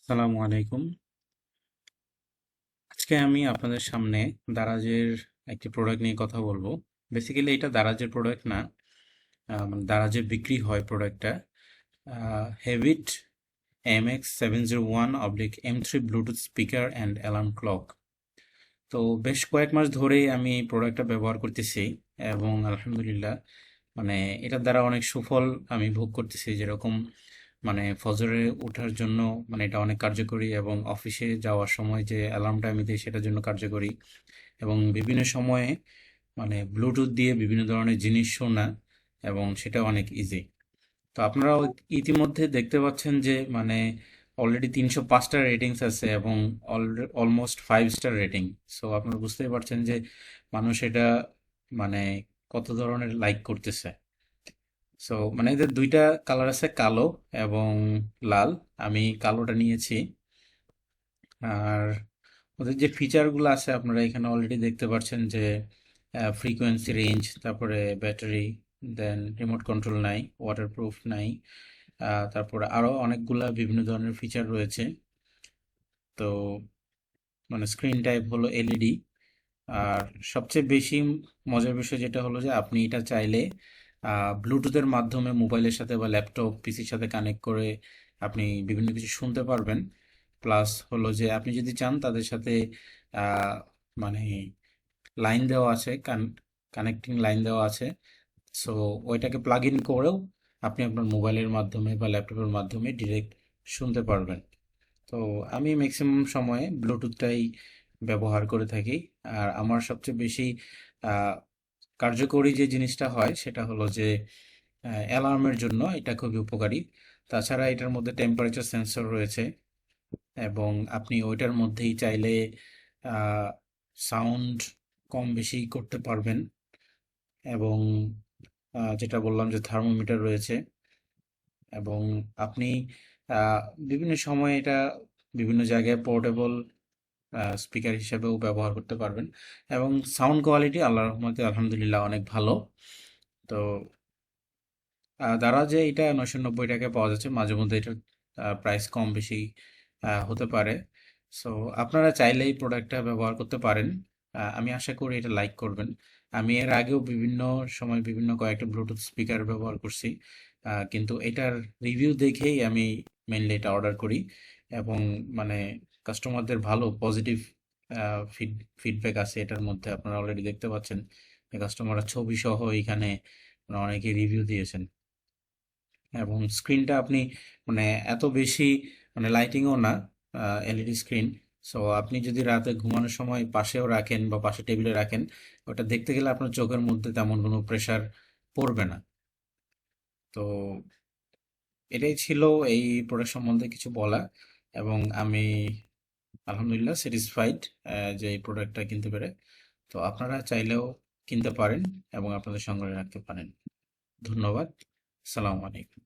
আসসালামু আলাইকুম। আজকে আমি আপনাদের সামনে দারাজের একটি প্রোডাক্ট নিয়ে কথা বলবো। বেসিক্যালি এটা দারাজের প্রোডাক্ট না, মানে দারাজে বিক্রি হয় প্রোডাক্টটা। Havit MX701/M3 Bluetooth speaker and alarm clock. তো বেশ কয়েক মাস ধরেই আমি এই প্রোডাক্টটা ব্যবহার করতেছি এবং আলহামদুলিল্লাহ মানে এটার দ্বারা অনেক সুফল আমি ভোগ করতেছি। যেরকম মানে ফজরে ওঠার জন্য মানে এটা অনেক কার্যকরী, এবং অফিসে যাওয়ার সময় যে অ্যালার্মটা আমি দিই সেটার জন্য কার্যকরী, এবং বিভিন্ন সময়ে মানে ব্লুটুথ দিয়ে বিভিন্ন ধরনের জিনিস শোনা, এবং সেটা অনেক ইজি। তো আপনারাও ইতিমধ্যে দেখতে পাচ্ছেন যে মানে অলরেডি 305টা রেটিংস আছে এবং অলমোস্ট 5 স্টার রেটিং। সো আপনারা বুঝতেই পারছেন যে মানুষ এটা মানে কত ধরনের লাইক করতেছে। সো মানে এদের দুইটা কালার আছে, কালো এবং লাল। আমি কালোটা নিয়েছি। আর ওদের যে ফিচারগুলো আছে আপনারা এখানে অলরেডি দেখতে পাচ্ছেন যে ফ্রিকোয়েন্সি রেঞ্জ, তারপরে ব্যাটারি, দেন রিমোট কন্ট্রোল নাই, ওয়াটারপ্রুফ নাই, তারপরে আরও অনেকগুলা বিভিন্ন ধরনের ফিচার রয়েছে। তো মানে স্ক্রিন টাইপ হলো এলইডি। আর সবচেয়ে বেশি মজার বিষয় যেটা হলো যে আপনি এটা চাইলে ব্লুটুথের মাধ্যমে মোবাইলের সাথে বা ল্যাপটপ পিসির সাথে কানেক্ট করে আপনি বিভিন্ন কিছু শুনতে পারবেন। প্লাস হলো যে আপনি যদি চান তাদের সাথে আহ, মানে লাইন দেওয়া আছে, কানেক্টিং লাইন দেওয়া আছে। সো ওইটাকে প্লাগ ইন করেও আপনি আপনার মোবাইলের মাধ্যমে বা ল্যাপটপের মাধ্যমে ডিরেক্ট শুনতে পারবেন। তো আমি ম্যাক্সিমাম সময়ে ব্লুটুথটাই ব্যবহার করে থাকি। আর আমার সবচেয়ে বেশি আহ, কার্যকরী যে জিনিসটা হয় সেটা হলো যে অ্যালার্মের জন্য এটা খুবই উপকারী। তাছাড়া এটার মধ্যে টেম্পারেচার সেন্সর রয়েছে, এবং আপনি ওইটার মধ্যেই চাইলে সাউন্ড কম বেশি করতে পারবেন। এবং যেটা বললাম যে থার্মোমিটার রয়েছে, এবং আপনি আহ, বিভিন্ন সময় এটা বিভিন্ন জায়গায় পোর্টেবল স্পিকার হিসেবেও ব্যবহার করতে পারবেন। এবং সাউন্ড কোয়ালিটি আল্লাহর রহমতে আলহামদুলিল্লাহ অনেক ভালো। তো দারাজে এটা 990 টাকায় পাওয়া যাচ্ছে। মাঝে মধ্যে এটার প্রাইস কম বেশি হতে পারে। সো আপনারা চাইলে এই প্রোডাক্টটা ব্যবহার করতে পারেন। আমি আশা করি এটা লাইক করবেন। আমি এর আগেও বিভিন্ন সময় বিভিন্ন কয়েকটা ব্লুটুথ স্পিকার ব্যবহার করছি, কিন্তু এটার রিভিউ দেখেই আমি মেনলি এটা অর্ডার করি। এবং মানে কাস্টমারদের ভালো পজিটিভ ফিডব্যাক আছে এটার মধ্যে, আপনারা অলরেডি দেখতে পাচ্ছেন। কাস্টমাররা ছবি সহ এখানে অনেকে রিভিউ দিয়েছেন। এবং স্ক্রিনটা আপনি মানে এত বেশি মানে লাইটিংও না, এলইডি স্ক্রিন। সো আপনি যদি রাতে ঘুমানোর সময় পাশেও রাখেন বা পাশে টেবিলে রাখেন, ওটা দেখতে গেলে আপনার চোখের মধ্যে তেমন কোনো প্রেসার পড়বে না। তো এটাই ছিল এই প্রোডাক্ট সম্বন্ধে কিছু বলা। এবং আমি আলহামদুলিল্লাহ স্যাটিসফাইড যে এই প্রোডাক্টটা কিনতে পেরে। তো আপনারা চাইলেও কিনতে পারেন এবং আপনাদের সংগ্রহে রাখতে পারেন। ধন্যবাদ। আসসালামু আলাইকুম।